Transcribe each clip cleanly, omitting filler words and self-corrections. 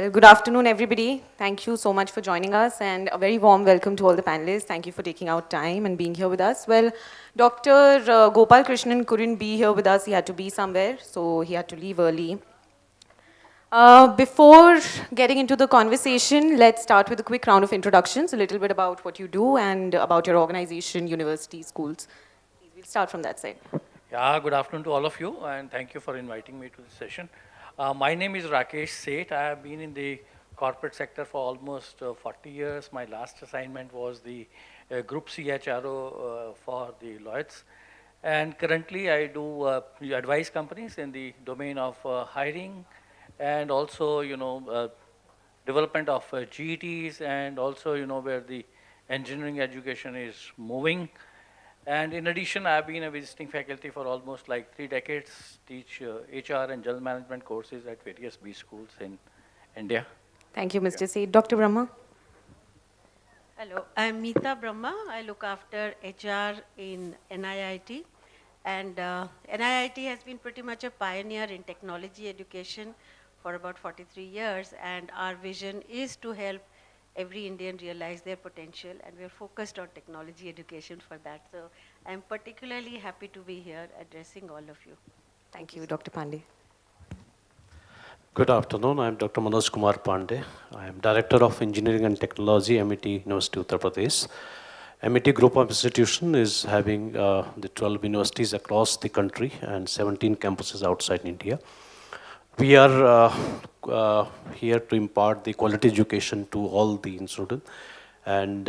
Well, good afternoon, everybody. Thank you so much for joining us, and a very warm welcome to all the panelists. Thank you for taking out time and being here with us. Well, Dr. Gopal Krishnan couldn't be here with us. He had to be somewhere, so he had to leave early. Before getting into the conversation, let's start with a quick round of introductions, a little bit about what you do and about your organization, university, schools. We'll start from that side. Yeah, good afternoon to all of you, and thank you for inviting me to this session. My name is Rakesh Seth. I have been in the corporate sector for almost 40 years. My last assignment was the Group CHRO for the Lloyds. And currently I do advise companies in the domain of hiring and also, development of GETs and also, where the engineering education is moving. And in addition, I've been a visiting faculty for almost like 3 decades, teach HR and general management courses at various B schools in India. Thank you, Mr. Seth. Dr. Brahma? Hello, I'm Mita Brahma. I look after HR in NIIT. And NIIT has been pretty much a pioneer in technology education for about 43 years. And our vision is to help every Indian realize their potential. And we're focused on technology education for that. So I'm particularly happy to be here addressing all of you. Thank you, Dr. Pandey. Good afternoon. I'm Dr. Manoj Kumar Pandey. I am Director of Engineering and Technology, Amity University, Uttar Pradesh. Amity Group of Institution is having the 12 universities across the country and 17 campuses outside India. We are here to impart the quality education to all the students. And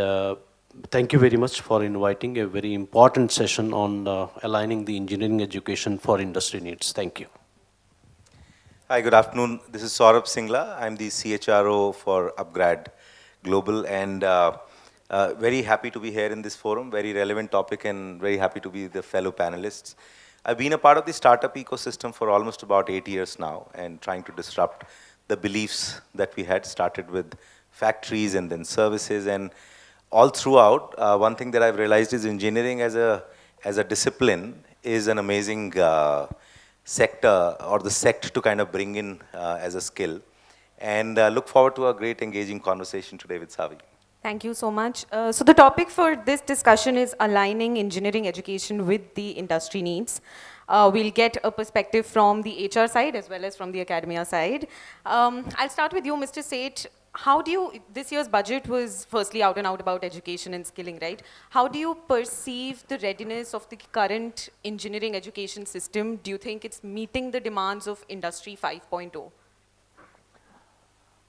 thank you very much for inviting a very important session on aligning the engineering education for industry needs. Thank you. Hi, good afternoon. This is Saurabh Singla. I'm the CHRO for Upgrad Global, and very happy to be here in this forum. Very relevant topic and very happy to be the fellow panelists. I've been a part of the startup ecosystem for almost about 8 years now and trying to disrupt the beliefs that we had started with factories and then services. And all throughout, one thing that I've realized is engineering as a discipline is an amazing sector or the sect to kind of bring in as a skill. And look forward to a great engaging conversation today with Savi. Thank you so much. So the topic for this discussion is aligning engineering education with the industry needs. We'll get a perspective from the HR side as well as from the academia side. I'll start with you, Mr. Seth. How do you, this year's budget was firstly out and out about education and skilling, right? How do you perceive the readiness of the current engineering education system? Do you think it's meeting the demands of Industry 5.0?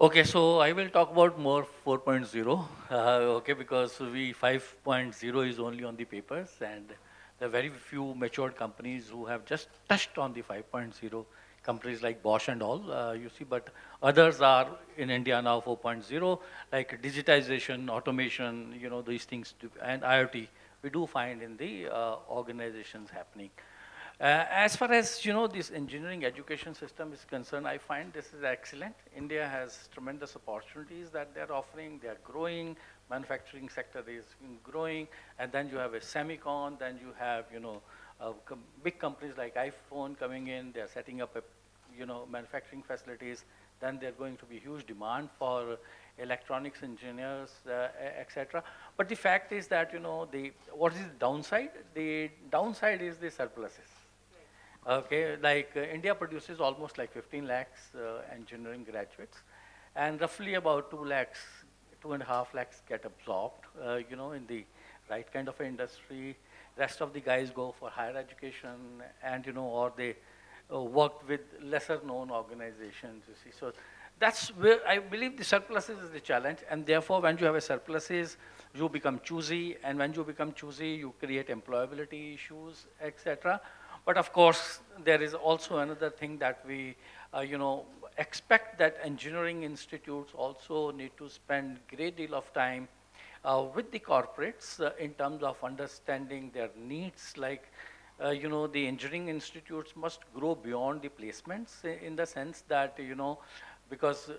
Okay, so I will talk about more 4.0, okay, because we 5.0 is only on the papers and there are very few matured companies who have just touched on the 5.0, companies like Bosch and all, you see, but others are in India now 4.0, like digitization, automation, these things, and IoT, we do find in the organizations happening. As far as this engineering education system is concerned, I find this is excellent. India has tremendous opportunities that they're offering. They're growing. Manufacturing sector is growing, and then you have a semicon. Then you have big companies like iPhone coming in. They're setting up manufacturing facilities. Then there's going to be huge demand for electronics engineers, etc. But the fact is that what is the downside? The downside is the surpluses. Okay, like India produces almost like 15 lakhs engineering graduates, and roughly about 2 lakhs, 2.5 lakhs get absorbed, in the right kind of industry. Rest of the guys go for higher education, and or they work with lesser known organizations. You see, so that's where I believe the surpluses is the challenge, and therefore when you have a surpluses, you become choosy, and when you become choosy, you create employability issues, etc. But of course, there is also another thing that we, expect that engineering institutes also need to spend great deal of time with the corporates in terms of understanding their needs. Like, the engineering institutes must grow beyond the placements in the sense that, because,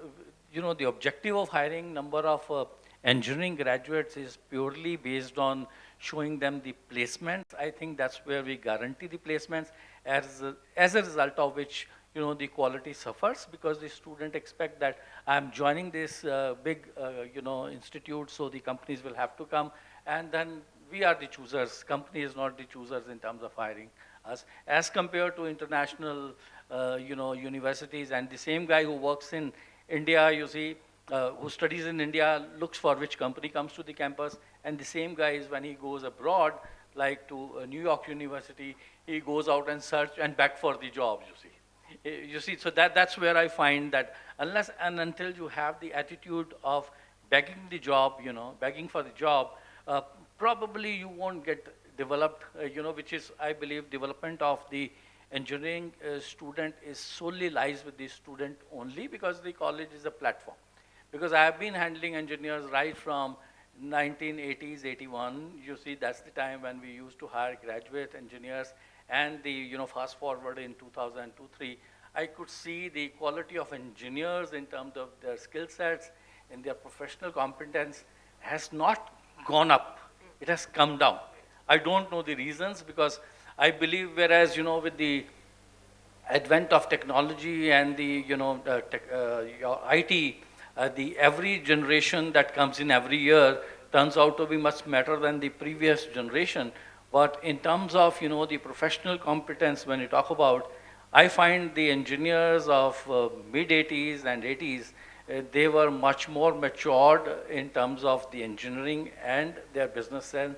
the objective of hiring number of engineering graduates is purely based on showing them the placements. I think that's where we guarantee the placements, as a result of which the quality suffers because the student expect that I'm joining this big, institute, so the companies will have to come, and then we are the choosers. Company is not the choosers in terms of hiring us, as compared to international, universities, and the same guy who works in India, you see, who studies in India looks for which company comes to the campus, and the same guy is when he goes abroad, like to New York University, he goes out and search and back for the jobs, you see. You see, so that's where I find that unless and until you have the attitude of begging the job, begging for the job, probably you won't get developed, which is, I believe, development of the engineering student is solely lies with the student only, because the college is a platform. Because I have been handling engineers right from 1980s, 81. You see, that's the time when we used to hire graduate engineers, and the, fast forward in 2002, 3, I could see the quality of engineers in terms of their skill sets and their professional competence has not gone up. It has come down. I don't know the reasons, because I believe, whereas, with the advent of technology and the, your IT, the every generation that comes in every year turns out to be much better than the previous generation. But in terms of, the professional competence, when you talk about, I find the engineers of mid-80s and 80s, they were much more matured in terms of the engineering and their business sense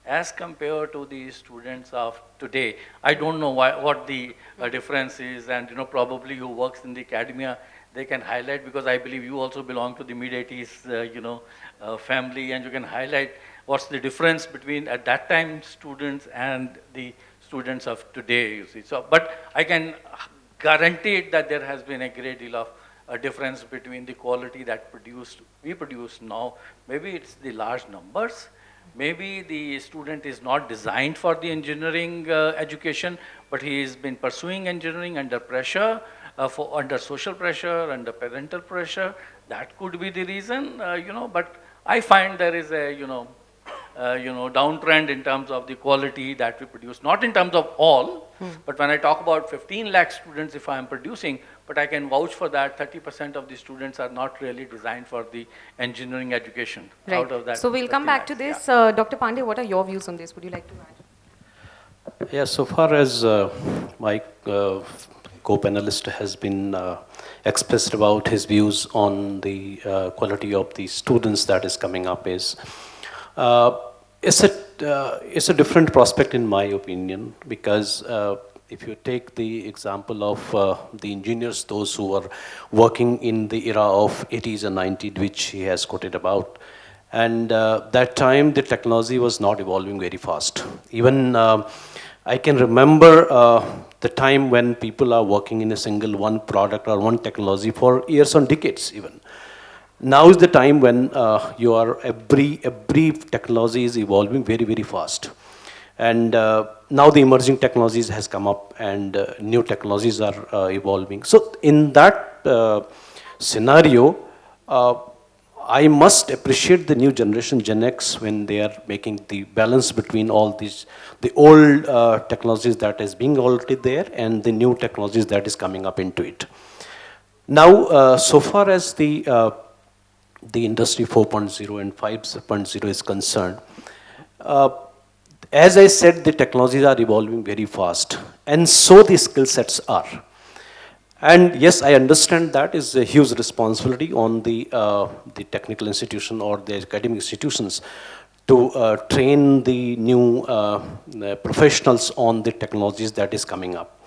as compared to the students of today. I don't know what the difference is, and probably who works in the academia, they can highlight, because I believe you also belong to the mid-80s, family, and you can highlight what's the difference between at that time students and the students of today, you see. So, but I can guarantee it that there has been a great deal of a difference between the quality that we produce now. Maybe it's the large numbers. Maybe the student is not designed for the engineering education, but he has been pursuing engineering under pressure, under social pressure, under parental pressure. That could be the reason, but I find there is a, downtrend in terms of the quality that we produce, not in terms of all, but when I talk about 15 lakh students, if I am producing, but I can vouch for that 30% of the students are not really designed for the engineering education. Right. Out of that, so we'll come back to this. Yeah. Dr. Pandey, what are your views on this? Would you like to add? Yeah, so far as my co-panelist has been expressed about his views on the quality of the students that is coming up is, it's a different prospect in my opinion, because if you take the example of the engineers, those who were working in the era of 80s and 90s, which he has quoted about, and that time the technology was not evolving very fast. Even I can remember the time when people are working in a single one product or one technology for years and decades even. Now is the time when every technology is evolving very, very fast. And now the emerging technologies has come up, and new technologies are evolving. So in that scenario, I must appreciate the new generation, Gen X, when they are making the balance between all these, the old technologies that is being already there and the new technologies that is coming up into it. Now, so far as the industry 4.0 and 5.0 is concerned, as I said, the technologies are evolving very fast, and so the skill sets are. And yes, I understand that is a huge responsibility on the technical institution or the academic institutions to train the new professionals on the technologies that is coming up.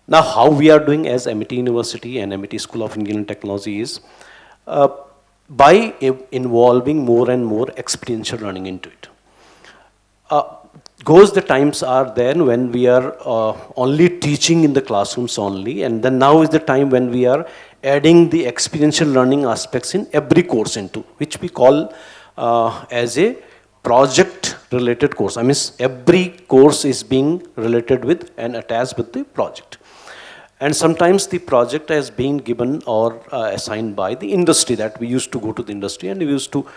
Now, how we are doing as Amity University and Amity School of Engineering Technology is by involving more and more experiential learning into it. The times are then when we are only teaching in the classrooms only, and then now is the time when we are adding the experiential learning aspects in every course into, which we call as a project related course. I mean, every course is being related with and attached with the project. And sometimes the project has been given or assigned by the industry, that we used to go to the industry and we used to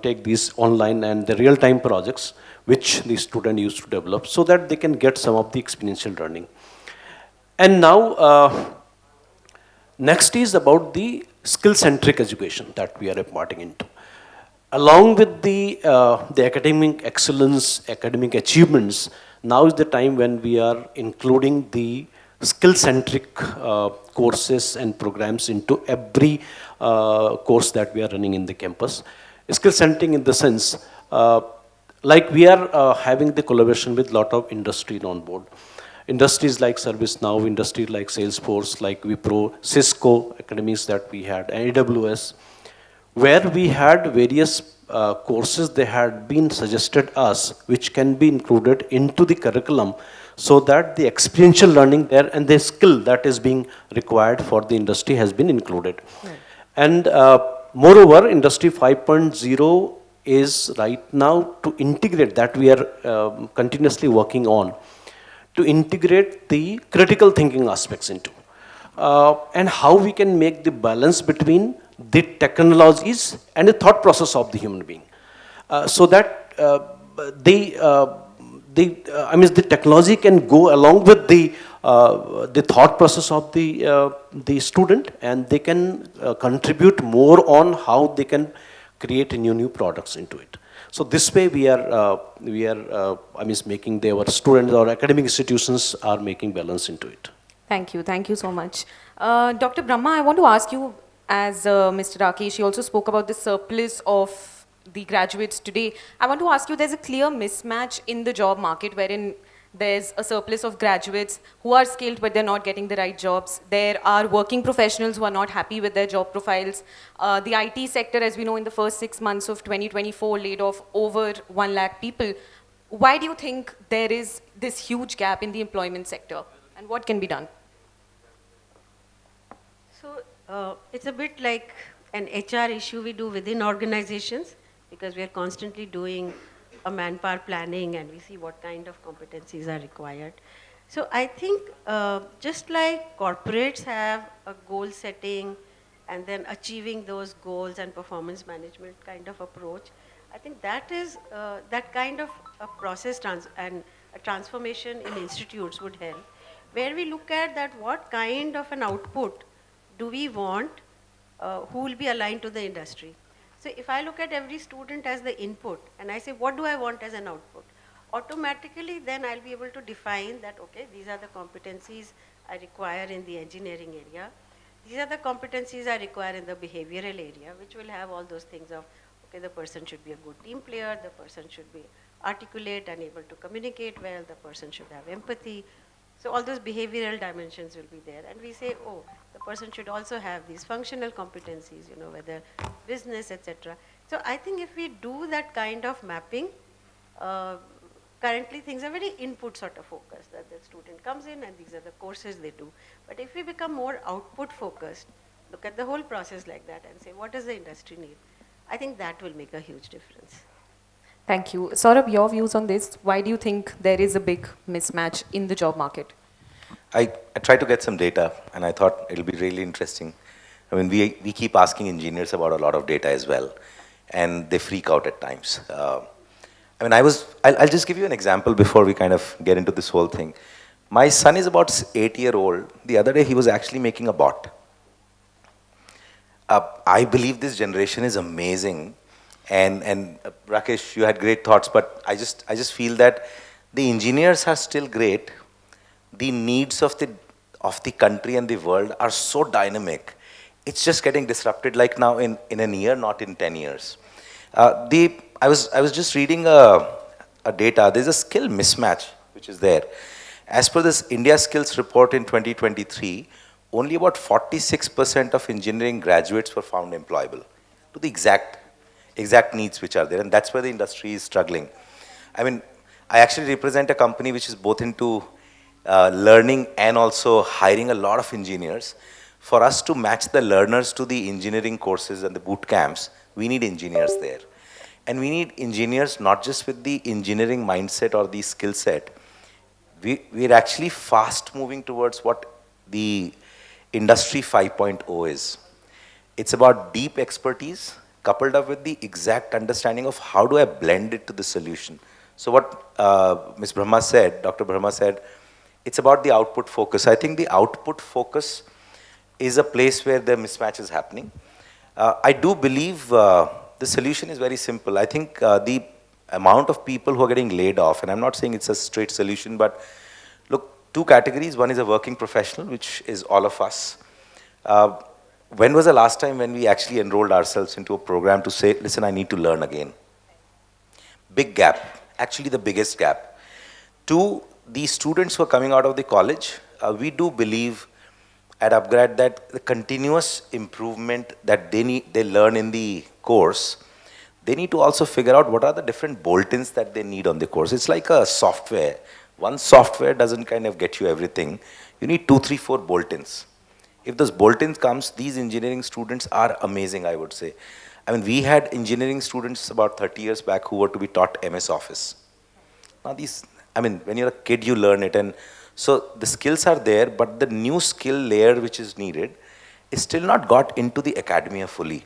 take these online and the real-time projects which the student used to develop so that they can get some of the experiential learning. And now, next is about the skill-centric education that we are imparting into. Along with the academic excellence, academic achievements, now is the time when we are including the skill-centric courses and programs into every course that we are running in the campus. Skill-centric in the sense, like we are having the collaboration with lot of industry on board. Industries like ServiceNow, industries like Salesforce, like Wipro, Cisco academies that we had, and AWS, where we had various courses they had been suggested us, which can be included into the curriculum, so that the experiential learning there and the skill that is being required for the industry has been included. Right. And moreover, Industry 5.0 is right now to integrate that we are continuously working on, to integrate the critical thinking aspects into. And how we can make the balance between the technologies and the thought process of the human being. So that the technology can go along with the thought process of the student, and they can contribute more on how they can create new products into it. So this way we are making our students or academic institutions are making balance into it. Thank you so much. Dr. Brahma, I want to ask you, as Mr. Rakesh, you also spoke about the surplus of the graduates today. I want to ask you, there's a clear mismatch in the job market wherein there's a surplus of graduates who are skilled but they're not getting the right jobs. There are working professionals who are not happy with their job profiles. The IT sector, as we know, in the first 6 months of 2024 laid off over 1 lakh people. Why do you think there is this huge gap in the employment sector, and what can be done? So it's a bit like an HR issue we do within organizations, because we are constantly doing a manpower planning and we see what kind of competencies are required. So I think just like corporates have a goal setting and then achieving those goals and performance management kind of approach, I think that is that kind of a process and a transformation in institutes would help, where we look at that what kind of an output do we want, who will be aligned to the industry. So if I look at every student as the input and I say, what do I want as an output? Automatically then I'll be able to define that, okay, these are the competencies I require in the engineering area. These are the competencies I require in the behavioral area, which will have all those things of, okay, the person should be a good team player, the person should be articulate and able to communicate well, the person should have empathy. So all those behavioral dimensions will be there. And we say, oh, the person should also have these functional competencies, you know, whether business, etc. So I think if we do that kind of mapping, currently things are very input sort of focused, that the student comes in and these are the courses they do. But if we become more output focused, look at the whole process like that and say, what does the industry need? I think that will make a huge difference. Thank you. Saurabh, your views on this? Why do you think there is a big mismatch in the job market? I tried to get some data, and I thought it'll be really interesting. I mean, we keep asking engineers about a lot of data as well, and they freak out at times. I mean, I'll just give you an example before we kind of get into this whole thing. My son is about 8-year-old. The other day, he was actually making a bot. I believe this generation is amazing. And Rakesh, you had great thoughts, but I just feel that the engineers are still great. The needs of the country and the world are so dynamic. It's just getting disrupted like now in a year, not in 10 years. I was just reading a data. There's a skill mismatch which is there. As per this India Skills Report in 2023, only about 46% of engineering graduates were found employable to the exact needs which are there, and that's where the industry is struggling. I mean, I actually represent a company which is both into learning and also hiring a lot of engineers. For us to match the learners to the engineering courses and the boot camps, we need engineers there. And we need engineers not just with the engineering mindset or the skill set. We're actually fast moving towards what the Industry 5.0 is. It's about deep expertise coupled up with the exact understanding of how do I blend it to the solution. So what Ms. Brahma said, Dr. Brahma said, it's about the output focus. I think the output focus is a place where the mismatch is happening. I do believe the solution is very simple. I think the amount of people who are getting laid off, and I'm not saying it's a straight solution, but look, two categories. One is a working professional, which is all of us. Uh, when was the last time when we actually enrolled ourselves into a program to say, listen, I need to learn again? Big gap, actually the biggest gap. Two, the students who are coming out of the college, we do believe at Upgrad that the continuous improvement that they learn in the course, they need to also figure out what are the different bolt-ins that they need on the course. It's like a software. One software doesn't kind of get you everything. You need 2, 3, 4 bolt-ins. If those bolt-ins comes, these engineering students are amazing, I would say. I mean, we had engineering students about 30 years back who were to be taught MS Office. Now these, I mean, when you're a kid, you learn it. And so the skills are there, but the new skill layer which is needed is still not got into the academia fully.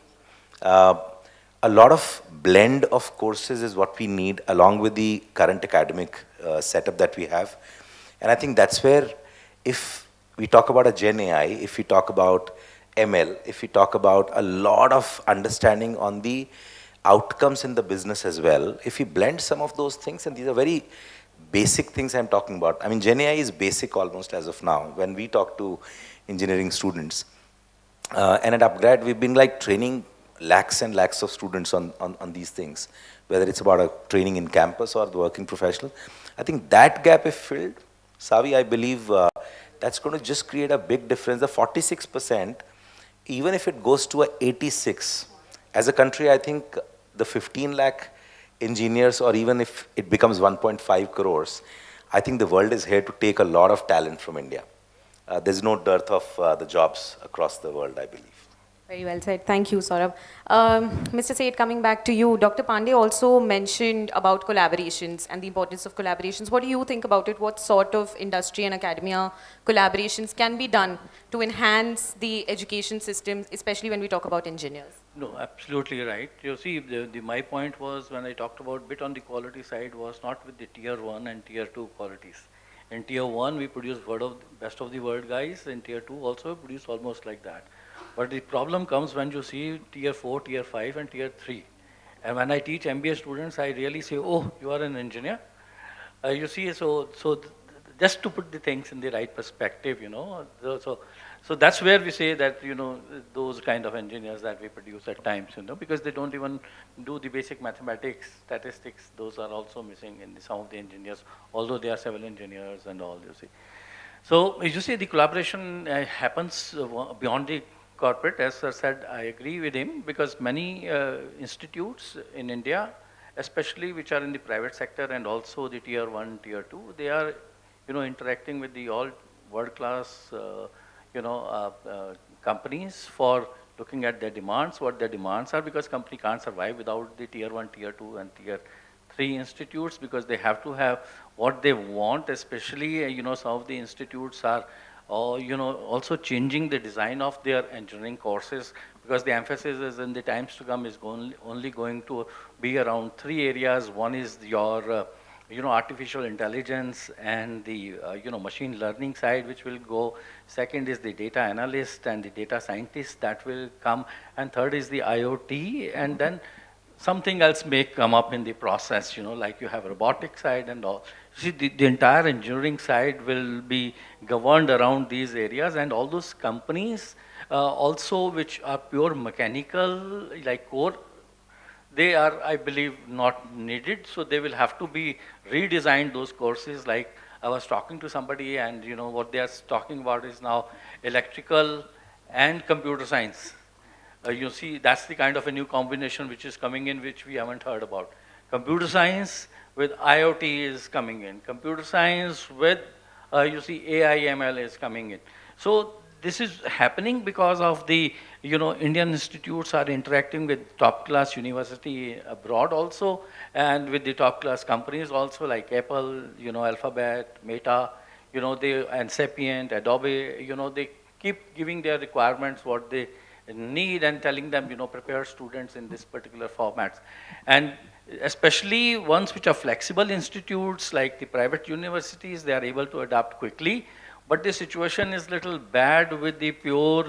A lot of blend of courses is what we need along with the current academic setup that we have. And I think that's where, if we talk about a Gen AI, if we talk about ML, if we talk about a lot of understanding on the outcomes in the business as well, if we blend some of those things, and these are very basic things I'm talking about. I mean, Gen AI is basic almost as of now when we talk to engineering students. And at Upgrad, we've been like training lakhs and lakhs of students on these things, whether it's about a training in campus or the working professional. I think that gap if filled, Savi, I believe that's going to just create a big difference. The 46%, even if it goes to a 86, as a country, I think the 15 lakh engineers, or even if it becomes 1.5 crores, I think the world is here to take a lot of talent from India. There's no dearth of the jobs across the world, I believe. Very well said. Thank you, Saurabh. Mr. Seth, coming back to you, Dr. Pandey also mentioned about collaborations and the importance of collaborations. What do you think about it? What sort of industry and academia collaborations can be done to enhance the education system, especially when we talk about engineers? No, absolutely right. You see, my point was when I talked about bit on the quality side was not with the tier 1 and tier 2 qualities. In tier 1, we produce best of the world guys. In tier 2 also we produce almost like that. But the problem comes when you see tier 4, tier 5 and tier 3. And when I teach MBA students, I really say, oh, you are an engineer. You see, just to put the things in the right perspective, you know. So that's where we say that, you know, those kind of engineers that we produce at times, you know, because they don't even do the basic mathematics, statistics, those are also missing in some of the engineers, although they are civil engineers and all, you see. So as you see, the collaboration happens beyond the corporate. As Sir said, I agree with him, because many institutes in India, especially which are in the private sector and also the tier 1, tier 2, they are, you know, interacting with the all world-class, companies for looking at their demands, what their demands are, because company can't survive without the tier 1, tier 2 and tier 3 institutes, because they have to have what they want, especially, you know, some of the institutes are, also changing the design of their engineering courses, because the emphasis is in the times to come is only going to be around 3 areas. One is your artificial intelligence and the, machine learning side, which will go. Second is the data analyst and the data scientist that will come. And third is the IoT. And then something else may come up in the process, you know, like you have robotic side and all. See, the entire engineering side will be governed around these areas, and all those companies also which are pure mechanical, like core, they are, I believe, not needed. So they will have to be redesigned, those courses. Like I was talking to somebody, and you know what they are talking about is now electrical and computer science. You see, that's the kind of a new combination which is coming in, which we haven't heard about. Computer science with IoT is coming in. Computer science with, AI, ML is coming in. So this is happening because of the, Indian institutes are interacting with top-class university abroad also, and with the top-class companies also, like Apple, Alphabet, Meta, and Sapient, Adobe, they keep giving their requirements, what they need, and telling them, prepare students in this particular formats. And especially ones which are flexible institutes like the private universities, they are able to adapt quickly. But the situation is little bad with the pure,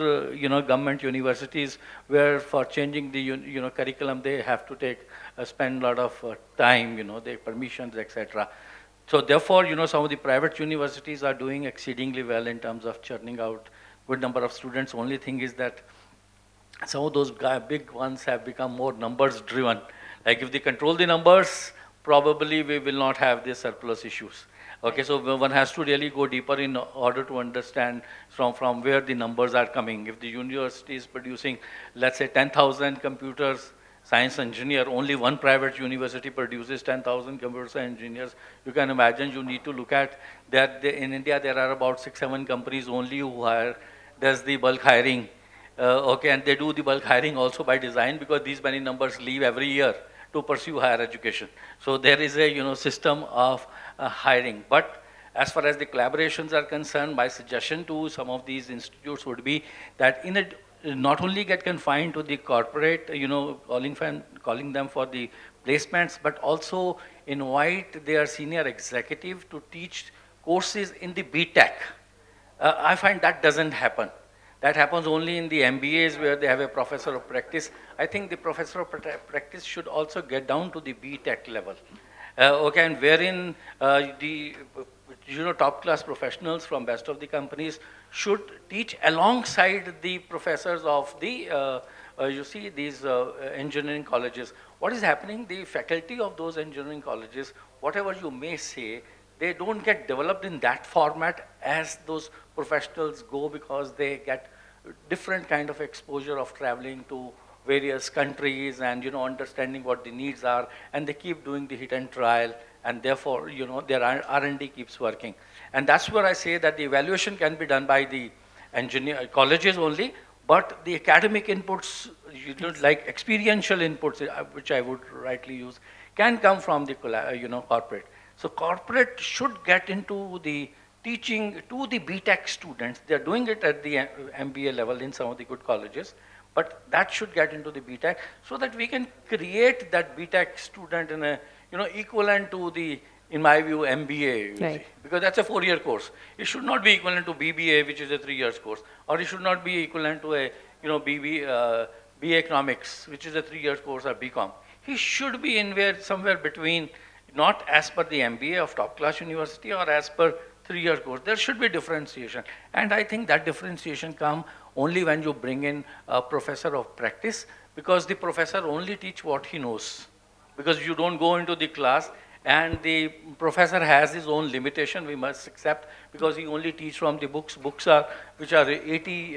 government universities, where for changing the, curriculum, they have to spend a lot of time, their permissions, etc. So therefore, some of the private universities are doing exceedingly well in terms of churning out good number of students. Only thing is that some of those big ones have become more numbers driven. Like if they control the numbers, probably we will not have these surplus issues. Okay, so one has to really go deeper in order to understand from where the numbers are coming. If the university is producing, let's say 10,000 computers science engineer, only one private university produces 10,000 computer science engineers, you can imagine you need to look at that. In India, there are about 6-7 companies only who does the bulk hiring. Okay, and they do the bulk hiring also by design, because these many numbers leave every year to pursue higher education. So there is a system of hiring. But as far as the collaborations are concerned, my suggestion to some of these institutes would be that not only get confined to the corporate, calling them for the placements, but also invite their senior executive to teach courses in the BTech. I find that doesn't happen. That happens only in the MBAs, where they have a professor of practice. I think the professor of practice should also get down to the BTech level. Okay, and wherein the top class professionals from best of the companies should teach alongside the professors of the these engineering colleges. What is happening? The faculty of those engineering colleges, whatever you may say, they don't get developed in that format as those professionals go, because they get different kind of exposure of traveling to various countries and understanding what the needs are, and they keep doing the hit and trial, and therefore their R&D keeps working. And that's where I say that the evaluation can be done by the colleges only, but the academic inputs, like experiential inputs, which I would rightly use, can come from the corporate. So corporate should get into the teaching to the BTech students. They're doing it at the MBA level in some of the good colleges, but that should get into the BTech, so that we can create that BTech student in a equivalent to the, in my view, MBA. Right. Because that's a 4-year course. It should not be equivalent to BBA, which is a 3-year course, or it should not be equivalent to a BA Economics, which is a 3-year course, or BCom. He should be somewhere between, not as per the MBA of top class university or as per 3-year course. There should be differentiation. And I think that differentiation comes only when you bring in a professor of practice, because the professor only teach what he knows. Because you don't go into the class, and the professor has his own limitation, we must accept, because he only teach from the books. Books which are 80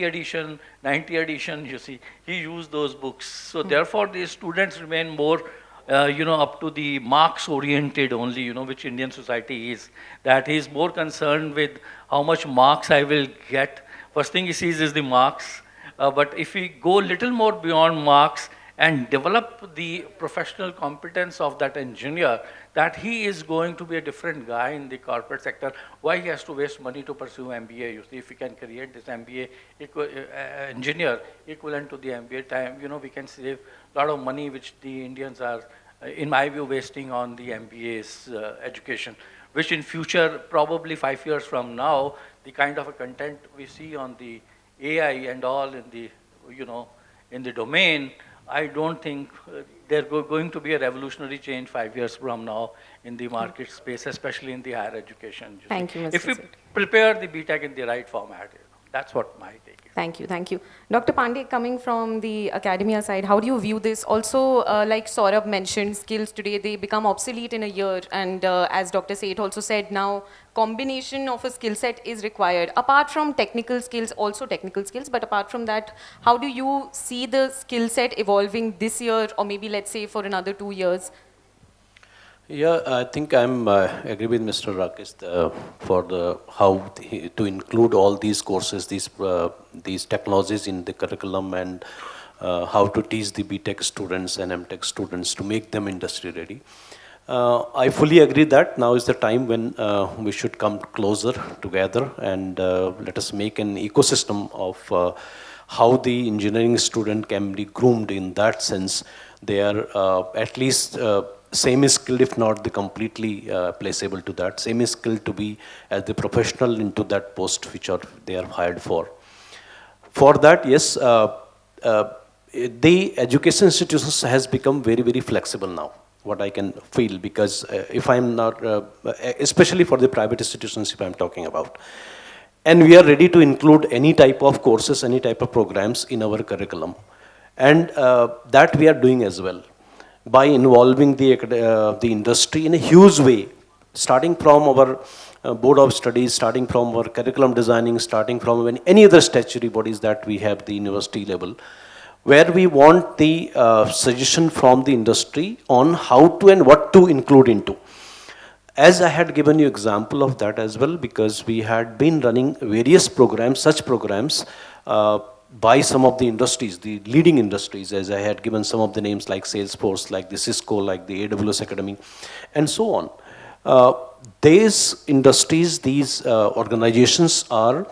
edition, 90 edition, you see. He used those books. So therefore, the students remain more up to the marks oriented only, which Indian society is. That he is more concerned with how much marks I will get. First thing he sees is the marks. But if we go little more beyond marks and develop the professional competence of that engineer, that he is going to be a different guy in the corporate sector. Why he has to waste money to pursue MBA? You see, if we can create this MBA engineer equivalent to the MBA time, we can save a lot of money, which the Indians are, in my view, wasting on the MBA's education, which in future, probably 5 years from now, the kind of a content we see on the AI and all in the, in the domain, I don't think there's going to be a revolutionary change 5 years from now in the market space, especially in the higher education. Thank you, Mr. If we Seth. prepare the BTech in the right format, that's what my take is. Thank you, thank you. Dr. Pandey, coming from the academia side, how do you view this? Also, like Saurabh mentioned, skills today, they become obsolete in a year. And as Dr. Seth also said, now combination of a skill set is required. Apart from technical skills, also technical skills, but apart from that, how do you see the skill set evolving this year, or maybe let's say for another 2 years? Yeah, I think I'm agree with Mr. Rakesh for to include all these courses, these technologies in the curriculum, and how to teach the BTech students and MTech students to make them industry ready. I fully agree that now is the time when we should come closer together and let us make an ecosystem of how the engineering student can be groomed in that sense, They are at least semi-skilled, if not the completely placeable to that, semi-skilled to be as the professional into that post which they are hired for. For that, yes, the education institutions has become very, very flexible now, what I can feel, because if I'm not, especially for the private institutions if I'm talking about, and we are ready to include any type of courses, any type of programs in our curriculum. And that we are doing as well by involving the industry in a huge way, starting from our board of studies, starting from our curriculum designing, starting from any other statutory bodies that we have the university level, where we want the suggestion from the industry on how to and what to include into. As I had given you example of that as well, because we had been running various programs, such programs, by some of the industries, the leading industries, as I had given some of the names like Salesforce, like the Cisco, like the AWS Academy, and so on. These industries, these organizations are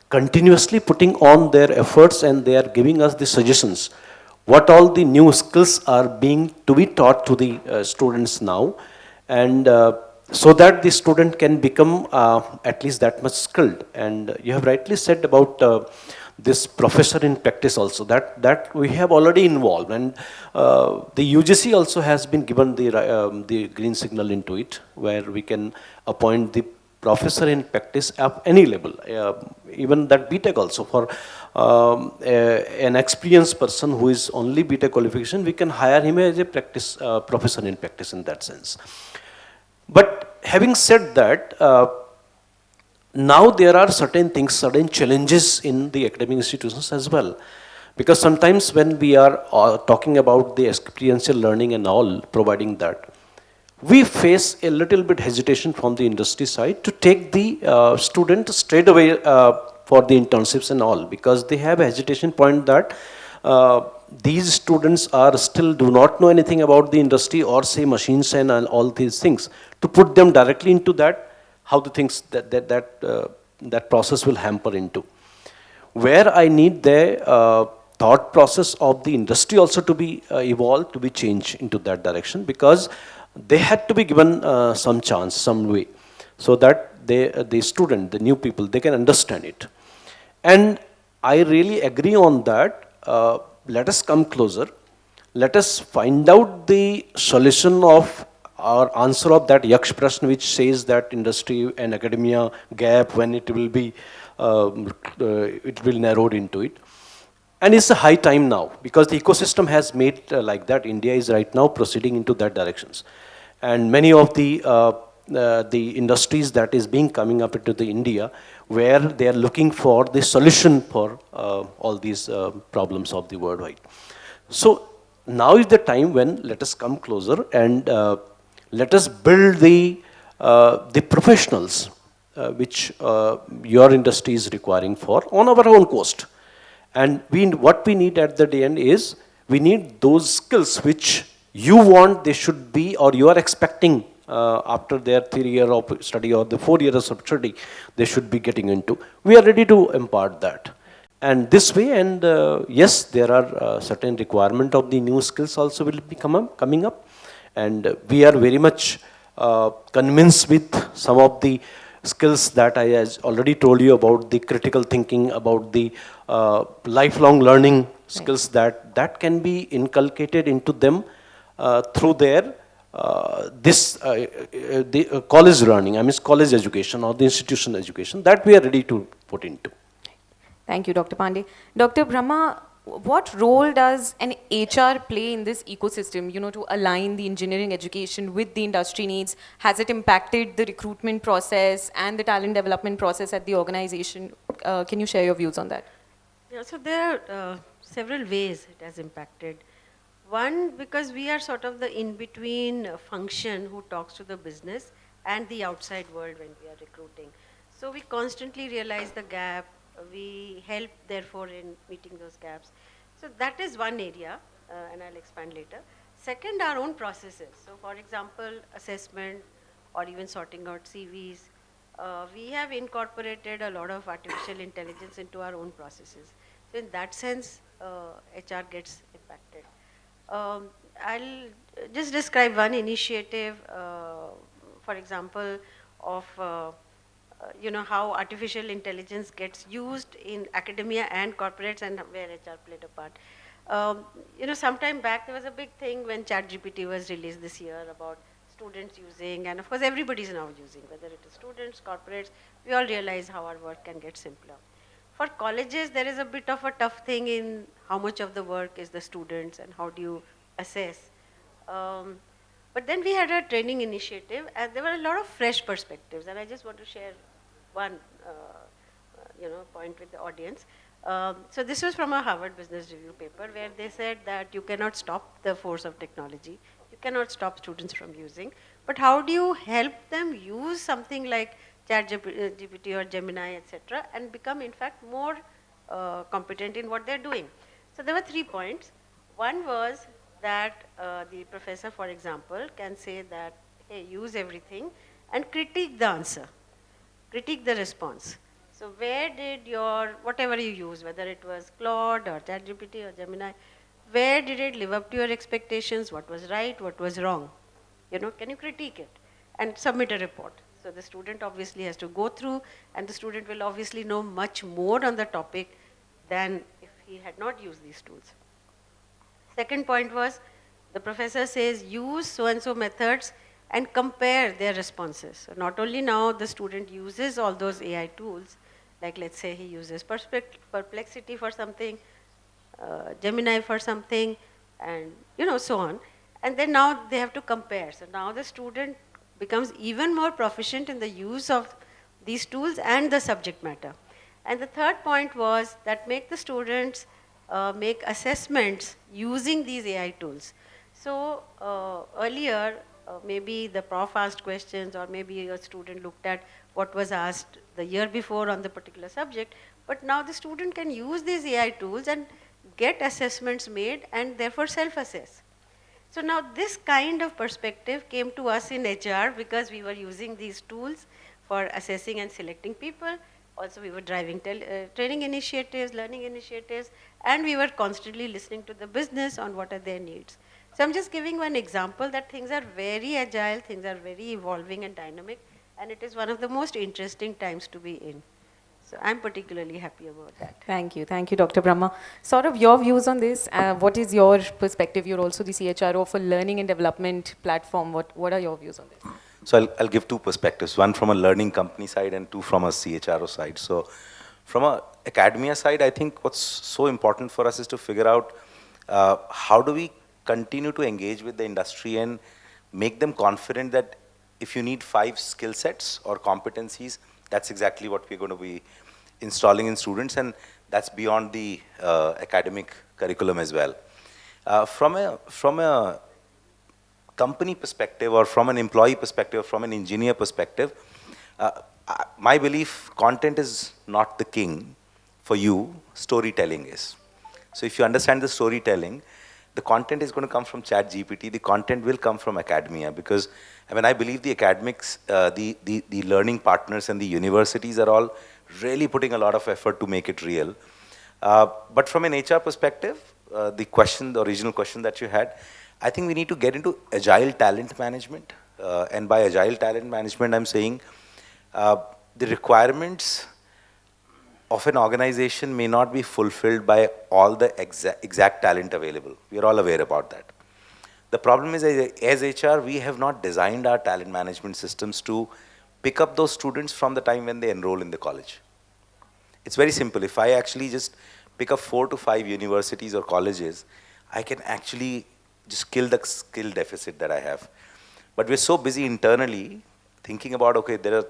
continuously putting on their efforts, and they are giving us the suggestions. What all the new skills are being to be taught to the students now, and so that the student can become at least that much skilled. And you have rightly said about this professor in practice also, that we have already involved, and the UGC also has been given the green signal into it, where we can appoint the professor in practice at any level, even that BTech also. For an experienced person who is only BTech qualification, we can hire him as a practice professor in practice in that sense. But having said that, now there are certain things, certain challenges in the academic institutions as well. Because sometimes when we are talking about the experiential learning and all, providing that, we face a little bit hesitation from the industry side to take the student straight away for the internships and all, because they have a hesitation point that these students are still do not know anything about the industry or say machines and all these things. To put them directly into that, how the things that process will hamper into. Where I need the thought process of the industry also to be evolved, to be changed into that direction, because they had to be given some chance, some way, so that the student, the new people, they can understand it. And I really agree on that. Let us come closer. Let us find out the solution of our answer of that Yaksh Prashn, which says that industry and academia gap, when it will be, it will narrowed into it. And it's a high time now, because the ecosystem has made like that. India is right now proceeding into that directions. And many of the industries that is being coming up into the India, where they are looking for the solution for all these problems of the worldwide. So now is the time when let us come closer and let us build the professionals which your industry is requiring for on our own cost. And what we need at the end is, we need those skills which you want they should be, or you are expecting after their 3 years of study or the 4 years of study, they should be getting into. We are ready to impart that. And this way, and yes, there are certain requirement of the new skills also will be coming up. And we are very much convinced with some of the skills that I has already told you about, the critical thinking, about the lifelong learning skills, that can be inculcated into them through their the college learning, I mean college education or the institutional education, that we are ready to put into. Thank you, Dr. Pandey. Dr. Brahma, what role does an HR play in this ecosystem, to align the engineering education with the industry needs? Has it impacted the recruitment process and the talent development process at the organization? Can you share your views on that? Yeah, so there are several ways it has impacted. One, because we are sort of the in-between function who talks to the business and the outside world when we are recruiting. So we constantly realize the gap. We help, therefore, in meeting those gaps. So that is one area, and I'll expand later. Second, our own processes. So for example, assessment or even sorting out CVs. We have incorporated a lot of artificial intelligence into our own processes. So in that sense, HR gets impacted. I'll just describe one initiative, for example, of how artificial intelligence gets used in academia and corporates, and where HR played a part. Sometime back there was a big thing when ChatGPT was released this year about students using, and of course everybody is now using, whether it is students, corporates, we all realize how our work can get simpler. For colleges, there is a bit of a tough thing in how much of the work is the students and how do you assess. But then we had a training initiative, and there were a lot of fresh perspectives, and I just want to share one point with the audience. So this was from a Harvard Business Review paper where they said that you cannot stop the force of technology, you cannot stop students from using, but how do you help them use something like ChatGPT or Gemini, etc., and become in fact more competent in what they're doing. So there were 3 points. One was that the professor, for example, can say that, hey, use everything and critique the answer, critique the response. So where did your, whatever you use, whether it was Claude or ChatGPT or Gemini, where did it live up to your expectations? What was right? What was wrong? Can you critique it and submit a report? So the student obviously has to go through, and the student will obviously know much more on the topic than if he had not used these tools. Second point was, the professor says use so-and-so methods and compare their responses. So not only now the student uses all those AI tools, like let's say he uses Perplexity for something, Gemini for something, and so on. And then now they have to compare. So now the student becomes even more proficient in the use of these tools and the subject matter. And the third point was that make the students make assessments using these AI tools. So earlier, maybe the prof asked questions, or maybe a student looked at what was asked the year before on the particular subject, but now the student can use these AI tools and get assessments made and therefore self-assess. So now this kind of perspective came to us in HR because we were using these tools for assessing and selecting people. Also we were driving training initiatives, learning initiatives, and we were constantly listening to the business on what are their needs. So I'm just giving one example that things are very agile, things are very evolving and dynamic, and it is one of the most interesting times to be in. So I'm particularly happy about that. Thank you, Dr. Brahma. Saurabh, your views on this? What is your perspective? You're also the CHRO for Learning and Development Platform. What are your views on this? So I'll give 2 perspectives, one from a learning company side and 2 from a CHRO side. So from a academia side, I think what's so important for us is to figure out how do we continue to engage with the industry and make them confident that if you need 5 skill sets or competencies, that's exactly what we're going to be installing in students, and that's beyond the academic curriculum as well. From a company perspective, or from an employee perspective, from an engineer perspective, my belief, content is not the king. For you, storytelling is. So if you understand the storytelling, the content is going to come from ChatGPT, the content will come from academia, because I believe the academics, the learning partners and the universities are all really putting a lot of effort to make it real. But from an HR perspective, the original question that you had, I think we need to get into agile talent management. And by agile talent management, I'm saying the requirements of an organization may not be fulfilled by all the exact talent available. We are all aware about that. The problem is, as HR, we have not designed our talent management systems to pick up those students from the time when they enroll in the college. It's very simple. If I actually just pick up 4 to 5 universities or colleges, I can actually just kill the skill deficit that I have. But we're so busy internally thinking about, okay, there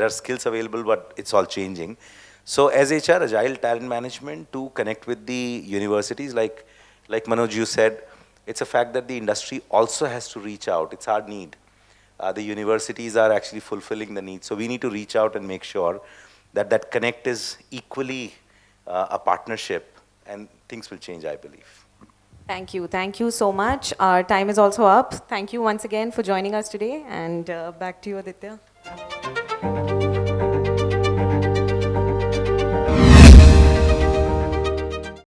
are skills available, but it's all changing. So as HR, agile talent management to connect with the universities, like Manoj, you said, it's a fact that the industry also has to reach out. It's our need. The universities are actually fulfilling the need. So we need to reach out and make sure that that connect is equally a partnership, and things will change, I believe. Thank you so much. Our time is also up. Thank you once again for joining us today, and back to you, Aditya.